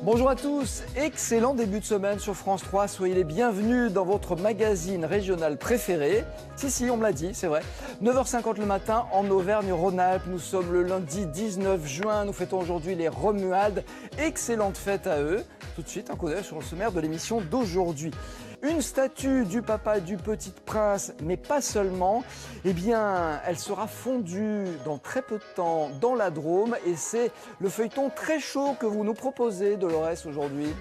Bonjour à tous, excellent début de semaine sur France 3, soyez les bienvenus dans votre magazine régional préféré. Si, on me l'a dit, c'est vrai. 9h50 le matin en Auvergne-Rhône-Alpes, nous sommes le lundi 19 juin, nous fêtons aujourd'hui les Romualdes. Excellente fête à eux. Tout de suite, un coup d'œil sur le sommaire de l'émission d'aujourd'hui. Une statue du papa et du petit prince, mais pas seulement, eh bien, elle sera fondue dans très peu de temps dans la Drôme et c'est le feuilleton très chaud que vous nous proposez, Dolores, aujourd'hui.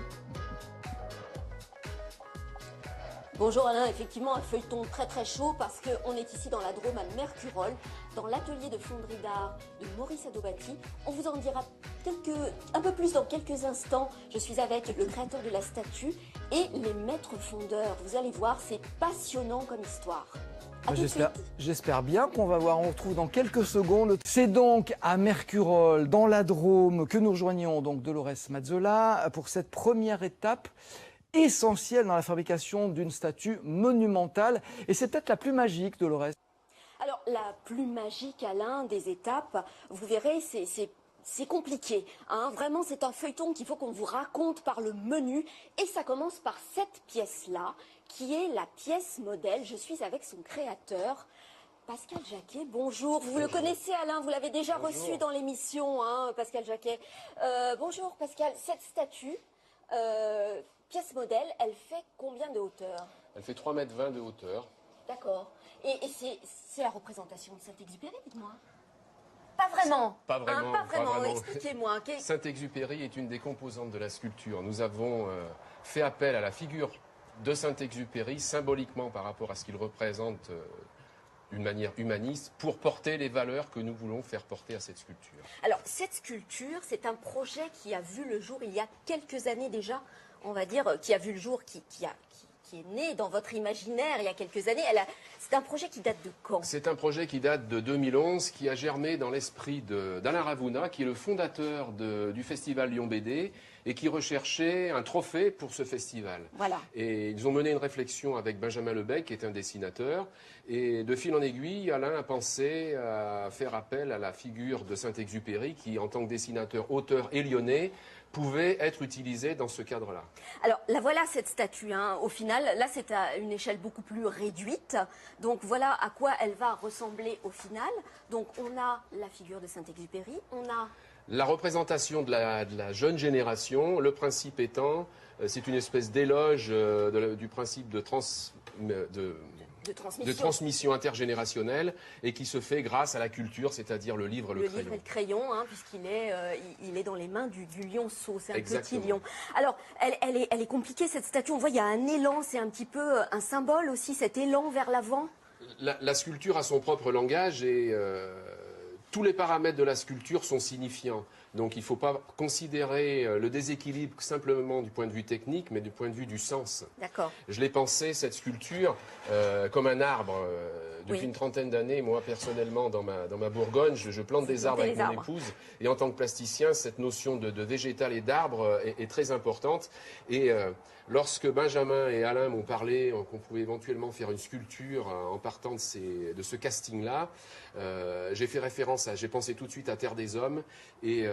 Bonjour Alain, effectivement un feuilleton très chaud parce qu'on est ici dans la Drôme à Mercurolles, dans l'atelier de fonderie d'art de Maurice Adobati. On vous en dira un peu plus dans quelques instants. Je suis avec le créateur de la statue et les maîtres fondeurs. Vous allez voir, c'est passionnant comme histoire. J'espère bien qu'on va voir, on retrouve dans quelques secondes. C'est donc à Mercurolles, dans la Drôme, que nous rejoignons donc Dolores Mazzola pour cette première étape essentielle dans la fabrication d'une statue monumentale. Et c'est peut-être la plus magique, Dolores. Alors, la plus magique, Alain, des étapes, vous verrez, c'est compliqué. Hein. Vraiment, c'est un feuilleton qu'il faut qu'on vous raconte par le menu. Et ça commence par cette pièce-là, qui est la pièce modèle. Je suis avec son créateur, Pascal Jacquet. Bonjour. Vous le connaissez, Alain, vous l'avez déjà reçu dans l'émission, hein, Pascal Jacquet. Bonjour, Pascal. Cette statue, pièce modèle, elle fait combien de hauteur? Elle fait 3,20 m de hauteur. D'accord. Et c'est la représentation de Saint-Exupéry, dites-moi. Pas vraiment. Pas vraiment. Pas vraiment. Expliquez-moi. Saint-Exupéry est une des composantes de la sculpture. Nous avons fait appel à la figure de Saint-Exupéry, symboliquement par rapport à ce qu'il représente d'une manière humaniste, pour porter les valeurs que nous voulons faire porter à cette sculpture. Alors, cette sculpture, c'est un projet qui a vu le jour il y a quelques années déjà, on va dire, qui a vu le jour, qui est né dans votre imaginaire il y a quelques années. C'est un projet qui date de quand? C'est un projet qui date de 2011, qui a germé dans l'esprit d'Alain Ravouna, qui est le fondateur du festival Lyon BD, et qui recherchait un trophée pour ce festival. Voilà. Et ils ont mené une réflexion avec Benjamin Lebec, qui est un dessinateur, et de fil en aiguille, Alain a pensé à faire appel à la figure de Saint-Exupéry, qui, en tant que dessinateur, auteur et lyonnais, pouvait être utilisé dans ce cadre-là. Alors, la voilà cette statue, hein. Au final, là c'est à une échelle beaucoup plus réduite. Donc voilà à quoi elle va ressembler au final. Donc on a la figure de Saint-Exupéry, on a... La représentation de la jeune génération, le principe étant, c'est une espèce d'éloge du principe de transmission intergénérationnelle et qui se fait grâce à la culture, c'est-à-dire le livre et le crayon. Le livre et le crayon, hein, puisqu'il est dans les mains du lionceau, c'est un Exactement. petit lion. Alors, elle est compliquée cette statue, on voit il y a un élan, c'est un petit peu un symbole aussi, cet élan vers l'avant. La sculpture a son propre langage et tous les paramètres de la sculpture sont signifiants. Donc il ne faut pas considérer le déséquilibre simplement du point de vue technique, mais du point de vue du sens. D'accord. Je l'ai pensé, cette sculpture, comme un arbre. Depuis une trentaine d'années, moi personnellement, dans ma Bourgogne, je plante des arbres avec mon épouse. Et en tant que plasticien, cette notion de végétal et d'arbre est très importante. Et lorsque Benjamin et Alain m'ont parlé qu'on pouvait éventuellement faire une sculpture en partant de ce casting-là, j'ai pensé tout de suite à Terre des Hommes. Et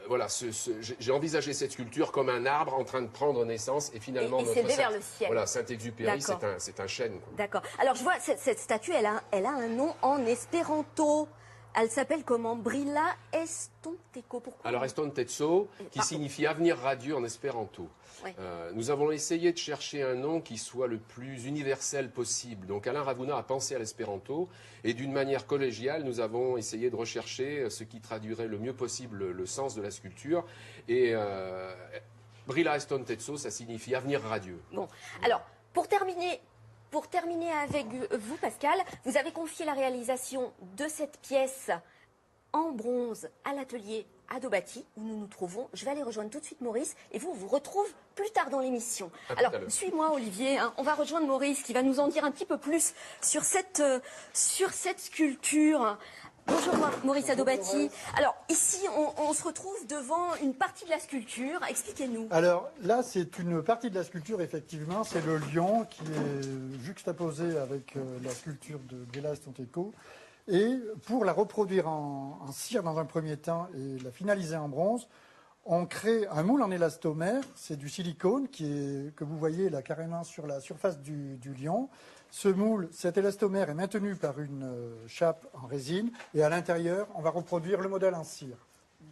voilà, j'ai envisagé cette sculpture comme un arbre en train de prendre naissance et finalement et s'élever vers le ciel. Voilà, Saint-Exupéry, c'est un chêne. D'accord. Alors je vois cette statue, elle a un nom en espéranto. Elle s'appelle comment? Brilla Estonteco. Pourquoi? Alors Estonteco, qui signifie avenir radieux en espéranto. Ouais. Nous avons essayé de chercher un nom qui soit le plus universel possible. Donc Alain Ravouna a pensé à l'espéranto et d'une manière collégiale, nous avons essayé de rechercher ce qui traduirait le mieux possible le sens de la sculpture. Et Brilla Estonteco, ça signifie avenir radieux. Bon, alors pour terminer avec vous, Pascal, vous avez confié la réalisation de cette pièce en bronze à l'atelier Adobati, où nous nous trouvons. Je vais aller rejoindre tout de suite Maurice et vous retrouve plus tard dans l'émission. Alors, suis-moi Olivier, hein, on va rejoindre Maurice qui va nous en dire un petit peu plus sur cette sculpture. Bonjour Maurice Adobati. Alors ici on se retrouve devant une partie de la sculpture, expliquez-nous. Alors là c'est une partie de la sculpture effectivement, c'est le lion qui est juxtaposé avec la sculpture de Brilla Estonteco. Et pour la reproduire en cire dans un premier temps et la finaliser en bronze, on crée un moule en élastomère, c'est du silicone que vous voyez là carrément sur la surface du lion. Ce moule, cet élastomère est maintenu par une chape en résine et à l'intérieur, on va reproduire le modèle en cire.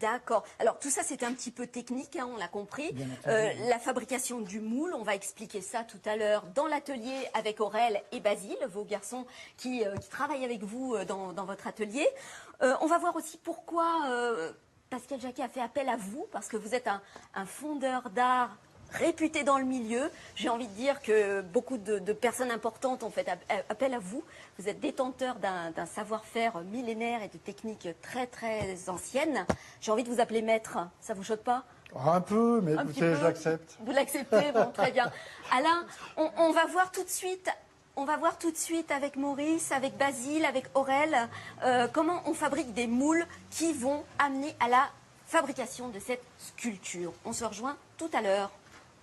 D'accord. Alors tout ça c'est un petit peu technique, hein, on l'a compris. La fabrication du moule, on va expliquer ça tout à l'heure dans l'atelier avec Aurel et Basile, vos garçons qui travaillent avec vous dans votre atelier. On va voir aussi pourquoi Pascal Jacquet a fait appel à vous, parce que vous êtes un fondeur d'art réputé dans le milieu. J'ai envie de dire que beaucoup de personnes importantes ont fait appel à vous. Vous êtes détenteur d'un savoir-faire millénaire et de techniques très très anciennes. J'ai envie de vous appeler maître, ça vous choque pas? Un peu, mais écoutez, je l'accepte. Vous l'acceptez, bon, très bien. Alain, on va voir tout de suite. On va voir tout de suite avec Maurice, avec Basile, avec Aurel, comment on fabrique des moules qui vont amener à la fabrication de cette sculpture. On se rejoint tout à l'heure.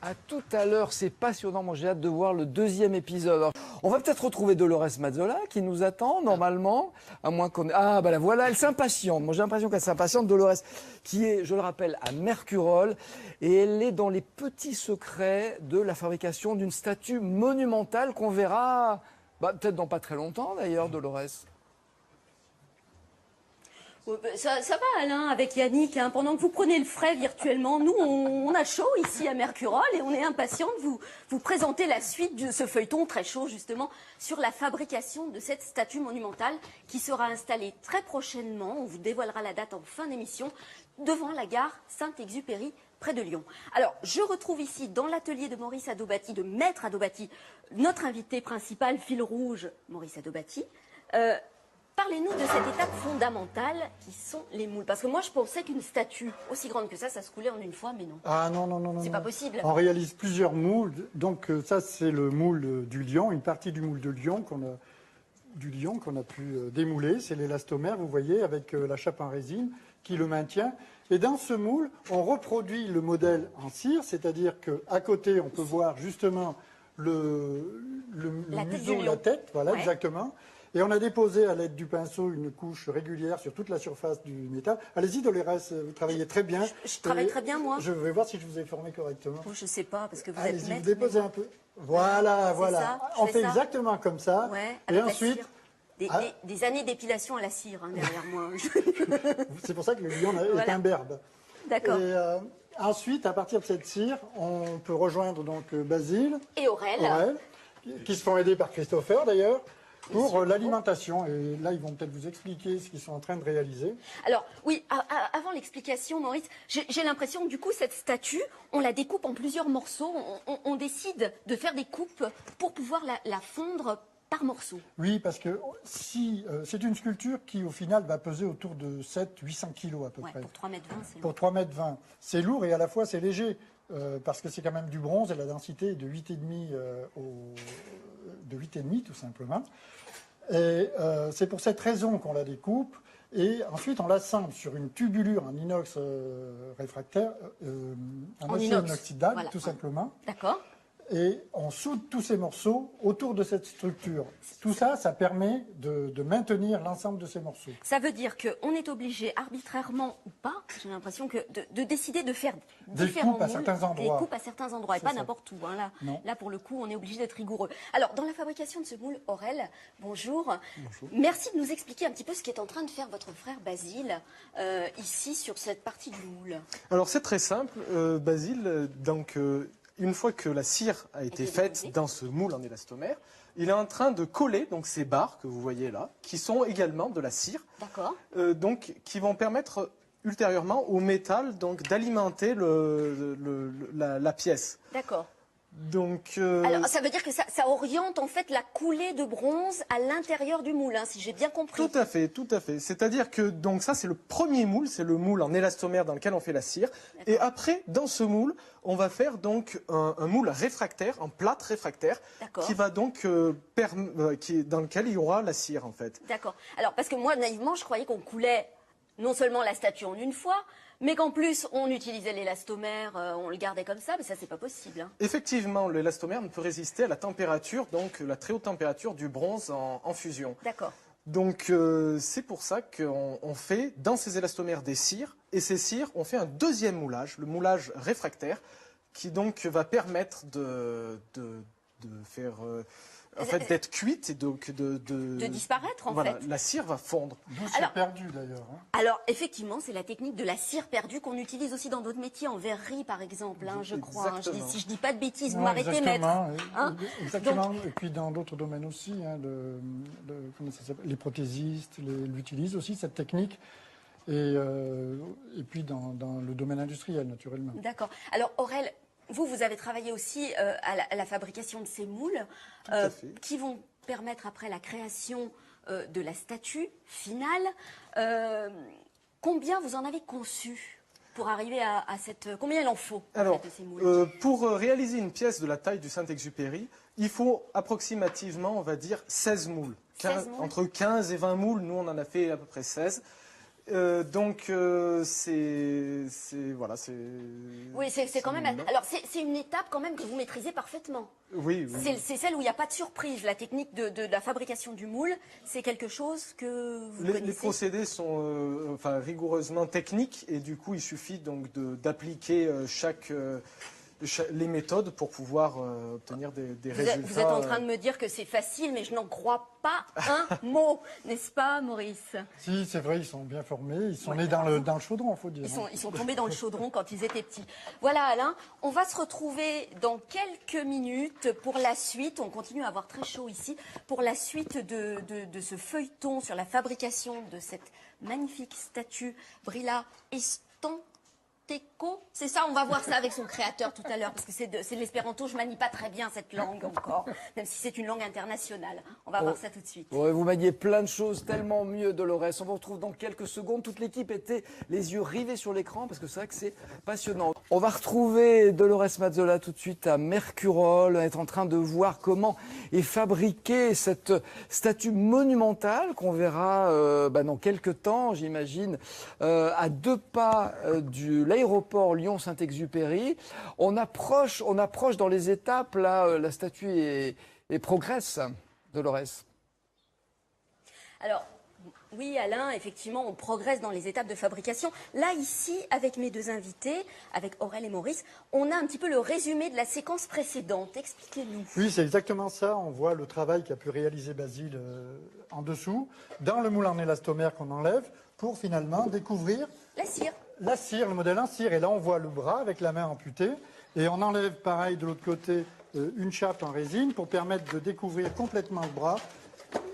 À tout à l'heure, c'est passionnant. Moi, j'ai hâte de voir le deuxième épisode. Alors, on va peut-être retrouver Dolores Mazzola qui nous attend normalement, à moins qu'on... Ah, ben la voilà, elle s'impatiente. Moi, j'ai l'impression qu'elle s'impatiente. Dolores, qui est, je le rappelle, à Mercurol, et elle est dans les petits secrets de la fabrication d'une statue monumentale qu'on verra, peut-être dans pas très longtemps d'ailleurs, Dolores. Ça va Alain, avec Yannick, hein. Pendant que vous prenez le frais virtuellement, nous on a chaud ici à Mercurol et on est impatients de vous présenter la suite de ce feuilleton très chaud justement sur la fabrication de cette statue monumentale qui sera installée très prochainement, on vous dévoilera la date en fin d'émission, devant la gare Saint-Exupéry près de Lyon. Alors je retrouve ici dans l'atelier de Maurice Adobati, de Maître Adobati, notre invité principal, fil rouge, Maurice Adobati. Parlez-nous de cette étape fondamentale qui sont les moules. Parce que moi, je pensais qu'une statue aussi grande que ça se coulait en une fois, mais non. Ah non, non, non, non. C'est pas possible. On réalise plusieurs moules. Donc ça, c'est le moule du lion, une partie du moule de lion qu'on a pu démouler. C'est l'élastomère, vous voyez, avec la chape en résine qui le maintient. Et dans ce moule, on reproduit le modèle en cire, c'est-à-dire qu'à côté, on peut voir justement le museau, la tête, voilà, ouais. Exactement. Et on a déposé à l'aide du pinceau une couche régulière sur toute la surface du métal. Allez-y, Dolores, vous travaillez très bien. Je travaille très bien, moi. Je vais voir si je vous ai formé correctement. Oh, je ne sais pas, parce que vous êtes Allez-y, maître. vous déposez un peu. Voilà, voilà. Ça, on fait ça. Exactement comme ça. Ouais, et ensuite... Des années d'épilation à la cire, hein, derrière moi. C'est pour ça que le lion est un berbe. D'accord. Et ensuite, à partir de cette cire, on peut rejoindre donc Basile. Et Aurel. Qui se font aider par Christopher, d'ailleurs. Pour l'alimentation, et là ils vont peut-être vous expliquer ce qu'ils sont en train de réaliser. Alors oui, avant l'explication, Maurice, j'ai l'impression que du coup cette statue, on la découpe en plusieurs morceaux, on décide de faire des coupes pour pouvoir la fondre par morceaux. Oui, parce que si c'est une sculpture qui au final va peser autour de 700-800 kilos à peu près. Pour 3,20 m, c'est lourd. Pour 3,20 m, c'est lourd et à la fois c'est léger, parce que c'est quand même du bronze et la densité est de 8,5 de 8,5 tout simplement. Et c'est pour cette raison qu'on la découpe et ensuite on l'assemble sur une tubulure en inox réfractaire, en acier inoxydable, voilà. Tout simplement. D'accord. Et on soude tous ces morceaux autour de cette structure. Tout ça, ça permet de maintenir l'ensemble de ces morceaux. Ça veut dire qu'on est obligé, arbitrairement ou pas, j'ai l'impression que de décider de faire différents coupes à certains endroits. Des coupes à certains endroits, et pas n'importe où. Hein, là, pour le coup, on est obligé d'être rigoureux. Alors, dans la fabrication de ce moule, Aurel, bonjour. Bonjour. Merci de nous expliquer un petit peu ce qu'est en train de faire votre frère Basile, ici, sur cette partie du moule. Alors, c'est très simple, Basile, donc... Une fois que la cire a été faite dans ce moule en élastomère, il est en train de coller donc ces barres que vous voyez là, qui sont également de la cire, donc qui vont permettre ultérieurement au métal donc d'alimenter la pièce. D'accord. Donc, alors, ça veut dire que ça oriente en fait la coulée de bronze à l'intérieur du moule, hein, si j'ai bien compris. Tout à fait, tout à fait. C'est-à-dire que donc ça c'est le premier moule, c'est le moule en élastomère dans lequel on fait la cire. Et après, dans ce moule, on va faire donc un moule réfractaire, en plâtre réfractaire, qui va donc dans lequel il y aura la cire en fait. D'accord. Alors parce que moi naïvement, je croyais qu'on coulait non seulement la statue en une fois, mais qu'en plus, on utilisait l'élastomère, on le gardait comme ça, mais ça, c'est pas possible. Hein. Effectivement, l'élastomère ne peut résister à la température, donc la très haute température du bronze en fusion. D'accord. Donc, c'est pour ça qu'on fait dans ces élastomères des cires Et ces cires, on fait un deuxième moulage, le moulage réfractaire, qui donc va permettre de faire, en fait, d'être cuite et donc de disparaître en voilà, fait. la cire va fondre. D'où c'est perdu d'ailleurs. Hein. Alors effectivement, c'est la technique de la cire perdue qu'on utilise aussi dans d'autres métiers, en verrerie par exemple, je crois. Hein. Si je dis pas de bêtises, vous m'arrêtez, maître. Hein, exactement. Donc, et puis dans d'autres domaines aussi, hein, comment ça s'appelle, les prothésistes l'utilisent aussi cette technique. Et puis dans le domaine industriel, naturellement. D'accord. Alors Aurel, vous avez travaillé aussi à la fabrication de ces moules qui vont permettre après la création de la statue finale. Combien vous en avez conçu pour arriver à cette... Combien il en faut Alors, de ces moules pour réaliser une pièce de la taille du Saint-Exupéry, il faut approximativement, on va dire, 16 moules. 16 moules. Entre 15 et 20 moules, nous on en a fait à peu près 16. Donc voilà, c'est. Oui, c'est quand même. Alors c'est une étape quand même que vous maîtrisez parfaitement. Oui. C'est celle où il n'y a pas de surprise. La technique de la fabrication du moule, c'est quelque chose que vous connaissez. Les procédés sont rigoureusement techniques et du coup il suffit donc d'appliquer les méthodes pour pouvoir obtenir des résultats. Vous êtes en train de me dire que c'est facile, mais je n'en crois pas un mot, n'est-ce pas, Maurice? Si, c'est vrai, ils sont bien formés, ils sont nés dans le chaudron, il faut dire. Ils sont tombés dans le chaudron quand ils étaient petits. Voilà, Alain, on va se retrouver dans quelques minutes pour la suite. On continue à avoir très chaud ici. Pour la suite de ce feuilleton sur la fabrication de cette magnifique statue Brilla Estanteco. C'est ça, on va voir ça avec son créateur tout à l'heure, parce que c'est de l'espéranto, je manie pas très bien cette langue encore, même si c'est une langue internationale. On va voir ça tout de suite. Ouais, vous maniez plein de choses, tellement mieux, Dolores. On vous retrouve dans quelques secondes. Toute l'équipe était les yeux rivés sur l'écran, parce que c'est vrai que c'est passionnant. On va retrouver Dolores Mazzola tout de suite à Mercurol. On est en train de voir comment est fabriquée cette statue monumentale qu'on verra dans quelques temps, j'imagine, à 2 pas de l'aéroport Lyon-Saint-Exupéry. On approche dans les étapes, là, la statue et progresse, Dolores. Alors, oui, Alain, effectivement, on progresse dans les étapes de fabrication. Là, ici, avec mes deux invités, avec Aurel et Maurice, on a un petit peu le résumé de la séquence précédente. Expliquez-nous. Oui, c'est exactement ça. On voit le travail qu'a pu réaliser Basile en dessous, dans le moule en élastomère qu'on enlève, pour finalement découvrir la cire. La cire, le modèle en cire. Et là, on voit le bras avec la main amputée. Et on enlève, pareil, de l'autre côté, une chape en résine pour permettre de découvrir complètement le bras.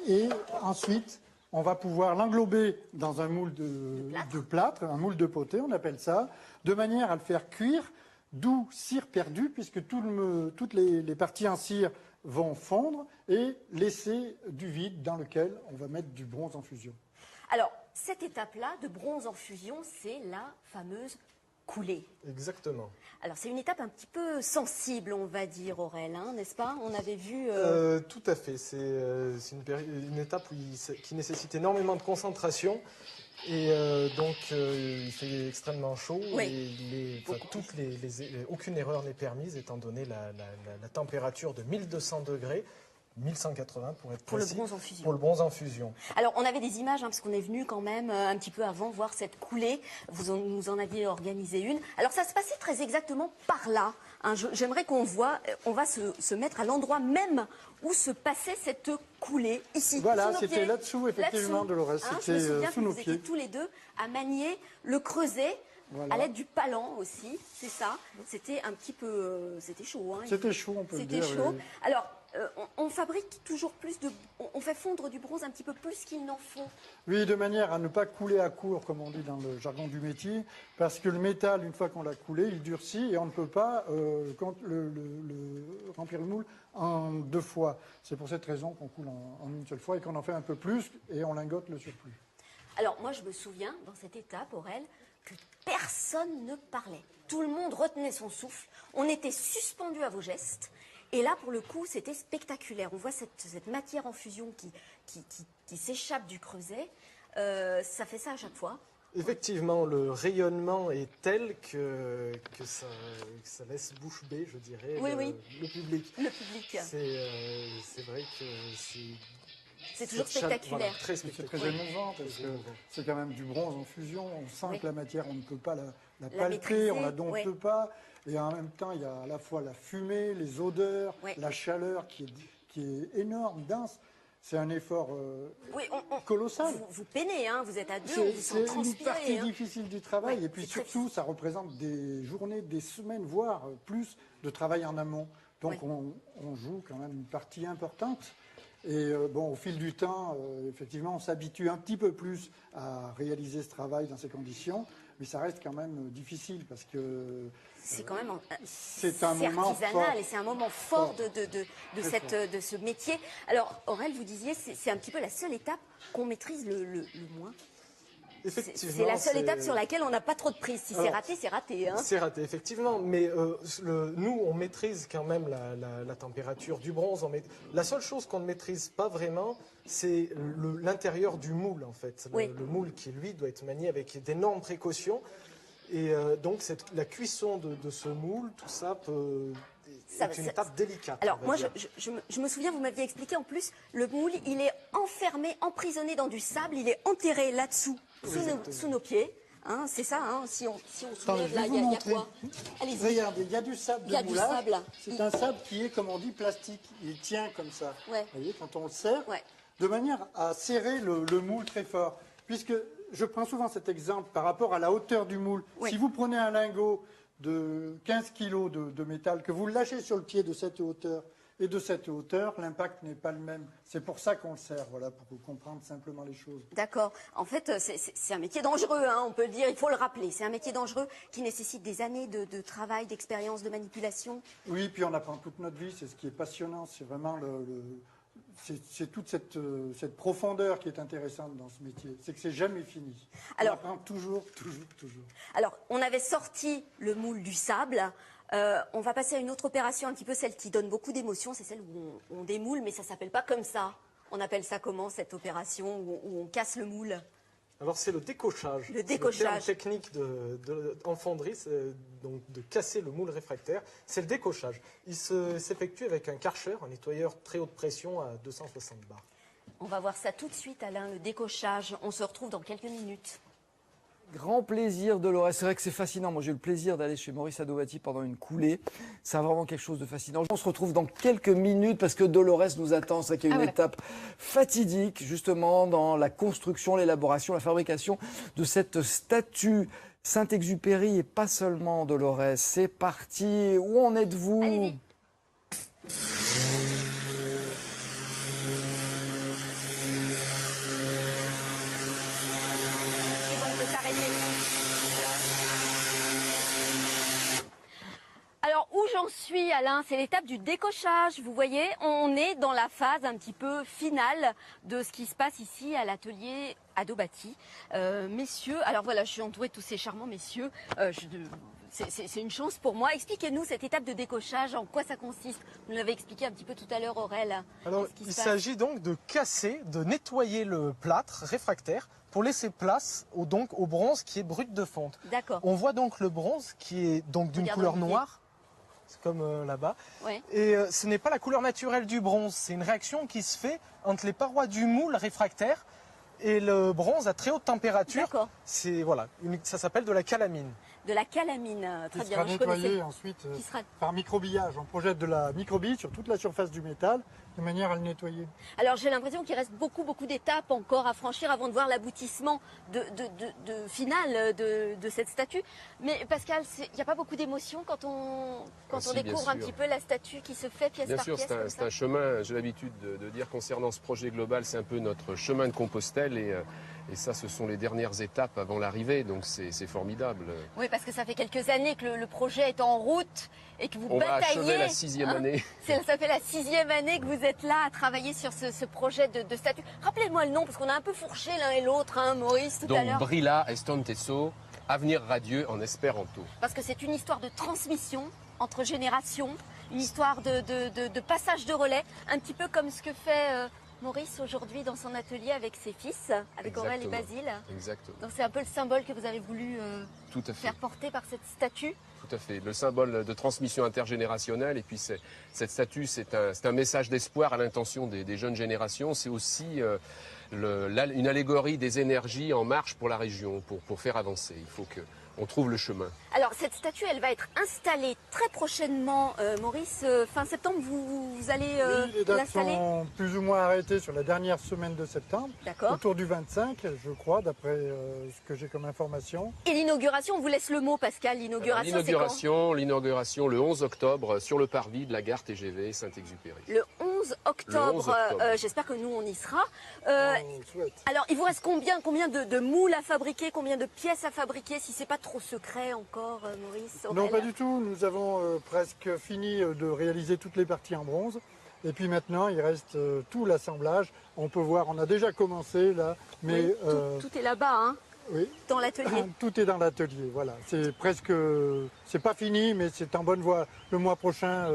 Et ensuite, on va pouvoir l'englober dans un moule de plâtre, un moule de potée, on appelle ça, de manière à le faire cuire, d'où cire perdue, puisque toutes les parties en cire vont fondre et laisser du vide dans lequel on va mettre du bronze en fusion. Alors, cette étape-là de bronze en fusion, c'est la fameuse coulée. Exactement. Alors, c'est une étape un petit peu sensible, on va dire, Aurel, hein, n'est-ce pas? On avait vu... Tout à fait. C'est une étape qui nécessite énormément de concentration. Et donc, il fait extrêmement chaud. Oui. Et aucune erreur n'est permise, étant donné la température de 1200 degrés. 1180 pour être précis. Pour le bronze en fusion. Pour le bronze en fusion. Alors, on avait des images, parce qu'on est venu quand même un petit peu avant voir cette coulée. Vous nous en aviez organisé une. Alors, ça se passait très exactement par là. Hein. J'aimerais qu'on voit, on va se mettre à l'endroit même où se passait cette coulée, ici. Voilà, c'était là-dessous, effectivement, Dolores. Je me souviens sous que nos vous étiez pieds. tous les deux à manier le creuset. Voilà. À l'aide du palan aussi, c'est ça. C'était un petit peu... c'était chaud. Hein, c'était chaud, on peut le dire. C'était chaud. Oui. Alors, on fabrique toujours plus de... On fait fondre du bronze un petit peu plus qu'il n'en faut. Oui, de manière à ne pas couler à court, comme on dit dans le jargon du métier, parce que le métal, une fois qu'on l'a coulé, il durcit et on ne peut pas remplir le moule en 2 fois. C'est pour cette raison qu'on coule en une seule fois et qu'on en fait un peu plus et on lingote le surplus. Alors, moi, je me souviens, dans cette étape, Aurel, que personne ne parlait. Tout le monde retenait son souffle. On était suspendu à vos gestes. Et là, pour le coup, c'était spectaculaire. On voit cette matière en fusion qui s'échappe du creuset. Ça fait ça à chaque fois. Effectivement, le rayonnement est tel que ça laisse bouche bée, je dirais, oui. le public. Le public. C'est vrai que C'est toujours sur chaque- spectaculaire. voilà, très C'est spectaculaire. très émouvant parce que c'est quand même du bronze en fusion. On sent Oui. que la matière, on ne peut pas la La palper, maîtriser, on la dompte oui. pas. Et en même temps, il y a à la fois la fumée, les odeurs, Oui. la chaleur qui est énorme, dense. C'est un effort Oui, colossal. vous peinez, hein, vous êtes à deux, on vous C'est sent une transpirer. partie hein. difficile du travail. Ouais, et puis c'est très surtout, ça représente des journées, des semaines, voire plus de travail en amont. Donc Oui. on joue quand même une partie importante. Et bon, au fil du temps, effectivement, on s'habitue un petit peu plus à réaliser ce travail dans ces conditions. Mais ça reste quand même difficile parce que C'est quand même c'est un moment artisanal fort. et c'est un moment fort Fort. de ce métier. Alors, Aurel, vous disiez, c'est un petit peu la seule étape qu'on maîtrise le moins. Effectivement, C'est la seule étape sur laquelle on n'a pas trop de prise. Si c'est Alors, raté, c'est raté. Hein. C'est raté, effectivement, mais nous, on maîtrise quand même la température du bronze. La seule chose qu'on ne maîtrise pas vraiment, c'est l'intérieur du moule, en fait. Oui. Le moule qui, lui, doit être manié avec d'énormes précautions. Et donc, la cuisson de ce moule, tout ça est une étape délicate. Alors, on va moi, dire. je me souviens, vous m'aviez expliqué, en plus, le moule, il est enfermé, emprisonné dans du sable, il est enterré là-dessous, sous nos pieds. Hein, c'est ça, hein, si on Attendez, soulève je là, vais il vous y a montrer. quoi? Allez-y. Regardez, il y a du sable Il y a de du moulage. sable. C'est un sable qui est, comme on dit, plastique. Il tient comme ça. Ouais. Vous voyez, quand on le serre, Ouais. de manière à serrer le moule très fort. Puisque je prends souvent cet exemple par rapport à la hauteur du moule. Oui. Si vous prenez un lingot de 15 kg de métal, que vous le lâchez sur le pied de cette hauteur et de cette hauteur, l'impact n'est pas le même. C'est pour ça qu'on le serre, voilà, pour comprendre simplement les choses. D'accord. En fait, c'est un métier dangereux, hein, on peut le dire, il faut le rappeler. C'est un métier dangereux qui nécessite des années de travail, d'expérience, de manipulation. Oui, puis on apprend toute notre vie, c'est ce qui est passionnant, c'est vraiment c'est toute cette profondeur qui est intéressante dans ce métier, c'est que c'est jamais fini. Alors- on apprend toujours, toujours, toujours. Alors, on avait sorti le moule du sable. On va passer à une autre opération, un petit peu celle qui donne beaucoup d'émotions, c'est celle où on démoule, mais ça s'appelle pas comme ça. On appelle ça comment, cette opération où on casse le moule? Alors, c'est le décochage. Le C'est décochage. terme technique en fonderie, donc de casser le moule réfractaire. C'est le décochage. Il s'effectue avec un Karcher, un nettoyeur très haute pression à 260 bars. On va voir ça tout de suite, Alain, le décochage. On se retrouve dans quelques minutes. Grand plaisir, Dolores. C'est vrai que c'est fascinant. Moi, j'ai eu le plaisir d'aller chez Maurice Adovati pendant une coulée. C'est vraiment quelque chose de fascinant. On se retrouve dans quelques minutes parce que Dolores nous attend. C'est qu'il y a une étape fatidique, justement, dans la construction, l'élaboration, la fabrication de cette statue Saint-Exupéry et pas seulement Dolores. C'est parti. Où en êtes-vous? Allez-y. C'est bon, on peut s'arrêter. Alors, où j'en suis, Alain, c'est l'étape du décochage. Vous voyez, on est dans la phase un petit peu finale de ce qui se passe ici à l'atelier Adovati. Messieurs, alors voilà, je suis entourée de tous ces charmants messieurs. C'est une chance pour moi. Expliquez-nous cette étape de décochage, en quoi ça consiste. Vous l'avez expliqué un petit peu tout à l'heure, Aurel. Alors, Qu'est-ce qui il se passe s'agit donc de casser, de nettoyer le plâtre réfractaire pour laisser place au bronze qui est brut de fonte. D'accord. On voit donc le bronze qui est donc d'une Regarde, couleur Olivier. noire, c'est comme là-bas. Ouais. Et ce n'est pas la couleur naturelle du bronze, c'est une réaction qui se fait entre les parois du moule réfractaire et le bronze à très haute température. D'accord. C'est voilà, ça s'appelle de la calamine. De la calamine, très Qui bien. sera Je nettoyé connaissais. ensuite Qui sera- par microbillage. On projette de la microbille sur toute la surface du métal de manière à le nettoyer. Alors j'ai l'impression qu'il reste beaucoup d'étapes encore à franchir avant de voir l'aboutissement final de cette statue. Mais Pascal, il n'y a pas beaucoup d'émotion quand on Si, bien découvre un sûr. petit peu la statue qui se fait pièce Bien par sûr, pièce. c'est comme c'est ça. un chemin, j'ai l'habitude de dire concernant ce projet global, c'est un peu notre chemin de Compostelle et ça, ce sont les dernières étapes avant l'arrivée, donc c'est formidable. Oui, parce que ça fait quelques années que le projet est en route et que vous On va bataillez. achever la 6e hein. année. Ça fait la 6e année que vous êtes là à travailler sur ce projet de statue. Rappelez-moi le nom, parce qu'on a un peu fourché l'un et l'autre, hein, Maurice, tout à Donc l'heure. Brilla Estonteso, avenir radieux en espéranto. Parce que c'est une histoire de transmission entre générations, une histoire de passage de relais, un petit peu comme ce que fait Maurice aujourd'hui dans son atelier avec ses fils, avec Aurel et Exactement. Basile. Exactement, Donc c'est un peu le symbole que vous avez voulu tout à fait. faire porter par cette statue. tout à fait. Le symbole de transmission intergénérationnelle. Et puis cette statue, c'est un message d'espoir à l'intention des jeunes générations. C'est aussi une allégorie des énergies en marche pour la région, pour faire avancer. Il faut qu'on trouve le chemin. Alors cette statue, elle va être installée très prochainement, Maurice. Fin septembre, vous allez Oui, les dates l'installer? sont plus ou moins arrêtées sur la dernière semaine de septembre. D'accord. Autour du 25, je crois, d'après ce que j'ai comme information. Et l'inauguration, on vous laisse le mot, Pascal. L'inauguration, c'est quand? L'inauguration le 11 octobre sur le parvis de la gare TGV Saint-Exupéry. Le 11 octobre. Le 11 octobre. J'espère que nous, on y sera. On le souhaite. Alors, il vous reste combien de moules à fabriquer, combien de pièces à fabriquer, si c'est pas trop secret encore, Maurice, Non, Aurel? pas du tout. Nous avons presque fini de réaliser toutes les parties en bronze. Et puis maintenant, il reste tout l'assemblage. On peut voir, on a déjà commencé là, mais Oui, tout est là-bas, hein, oui, dans l'atelier. tout est dans l'atelier. Voilà, c'est presque, c'est pas fini, mais c'est en bonne voie. Le mois prochain,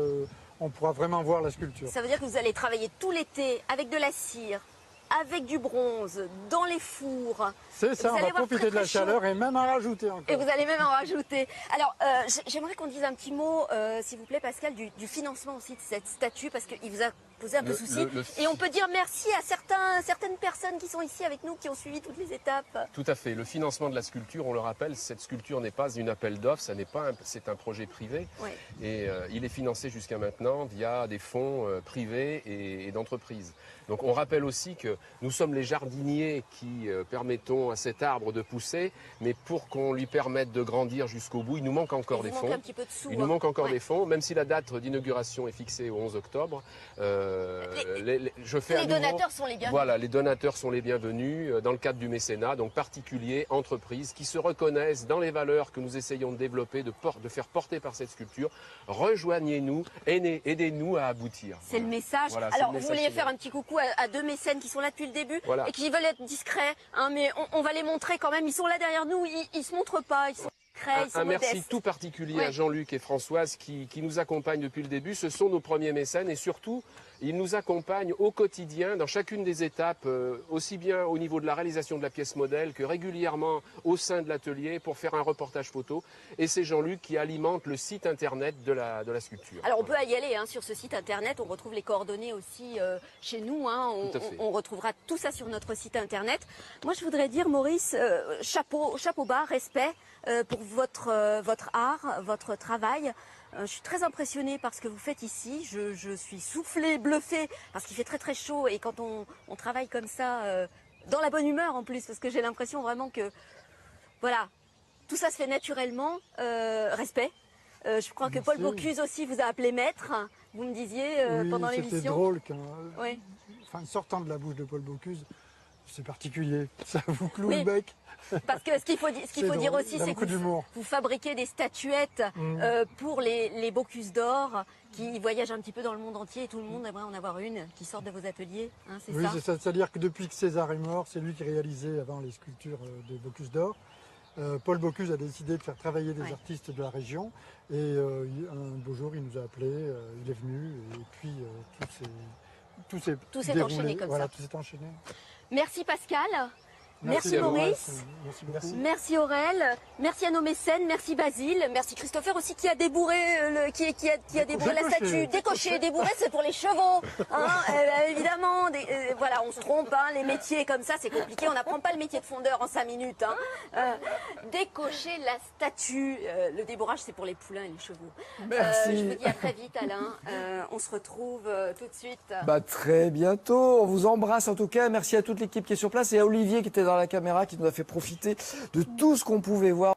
on pourra vraiment voir la sculpture. Ça veut dire que vous allez travailler tout l'été avec de la cire, avec du bronze, dans les fours. C'est ça, Vous on allez va avoir profiter de la très chaud. chaleur et même en rajouter encore. Et vous allez même en rajouter. Alors, j'aimerais qu'on dise un petit mot, s'il vous plaît, Pascal, du financement aussi de cette statue, parce qu'il vous a posé un peu souci. Et on peut dire merci à certaines personnes qui sont ici avec nous, qui ont suivi toutes les étapes. Tout à fait. Le financement de la sculpture, on le rappelle, cette sculpture n'est pas une appel d'offres, c'est un projet privé. Ouais. Et il est financé jusqu'à maintenant via des fonds privés et d'entreprises. Donc on rappelle aussi que nous sommes les jardiniers qui permettons à cet arbre de pousser, mais pour qu'on lui permette de grandir jusqu'au bout, il nous manque encore des fonds. Un petit peu de sous, Il nous manque encore ouais. des fonds, même si la date d'inauguration est fixée au 11 octobre. Les donateurs sont les bienvenus. Voilà, les donateurs sont les bienvenus dans le cadre du mécénat, donc particuliers, entreprises qui se reconnaissent dans les valeurs que nous essayons de développer, de faire porter par cette sculpture. Rejoignez-nous, aidez-nous à aboutir. C'est le message. Voilà, c'est alors, le vous message vouliez final. faire un petit coucou à deux mécènes qui sont là depuis le début Voilà. et qui veulent être discrets, hein, mais on va les montrer quand même. Ils sont là derrière nous, ils se montrent pas, ils sont discrets, ils sont Un merci modestes. tout particulier Ouais. à Jean-Luc et Françoise qui nous accompagnent depuis le début. Ce sont nos premiers mécènes et surtout, ils nous accompagnent au quotidien dans chacune des étapes, aussi bien au niveau de la réalisation de la pièce modèle que régulièrement au sein de l'atelier pour faire un reportage photo. Et c'est Jean-Luc qui alimente le site internet de la sculpture. Alors on peut y aller hein, sur ce site internet, on retrouve les coordonnées aussi chez nous, hein, Tout à fait. on retrouvera tout ça sur notre site internet. Moi je voudrais dire Maurice, chapeau bas, respect pour votre art, votre travail. Je suis très impressionnée par ce que vous faites ici, je suis soufflée, bluffée parce qu'il fait très très chaud et quand on travaille comme ça, dans la bonne humeur en plus, parce que j'ai l'impression vraiment que voilà, tout ça se fait naturellement, respect. Je crois que Paul Bocuse aussi vous a appelé maître, vous me disiez Oui, pendant c'était l'émission. drôle quand, Oui. enfin, sortant de la bouche de Paul Bocuse, c'est particulier, ça vous cloue Oui. le bec. Parce que ce qu'il faut dire drôle, aussi, il a c'est beaucoup que d'humour. vous fabriquez des statuettes pour les Bocuse d'or qui voyagent un petit peu dans le monde entier et tout le monde aimerait en avoir une qui sort de vos ateliers, hein, c'est Oui, ça? c'est ça, c'est-à-dire que depuis que César est mort, c'est lui qui réalisait avant les sculptures des Bocuse d'or. Paul Bocuse a décidé de faire travailler des artistes de la région et un beau jour il nous a appelés, il est venu et puis tout s'est s'est enchaîné comme voilà, ça. tout s'est enchaîné. Merci Pascal. Merci à vous. Maurice. Merci beaucoup. Merci Aurel, merci à nos mécènes, merci Basile, merci Christopher aussi qui a débourré, qui a débourré la statue. Décoché, débourré c'est pour les chevaux, hein, évidemment. Voilà, on se trompe, hein, les métiers comme ça c'est compliqué, on n'apprend pas le métier de fondeur en 5 minutes. Hein. Décocher la statue, le débourrage c'est pour les poulains et les chevaux. Merci. Je vous dis à très vite Alain, on se retrouve tout de suite. Bah, très bientôt. On vous embrasse en tout cas. Merci à toute l'équipe qui est sur place et à Olivier qui était dans la caméra, qui nous a fait profiter de tout ce qu'on pouvait voir.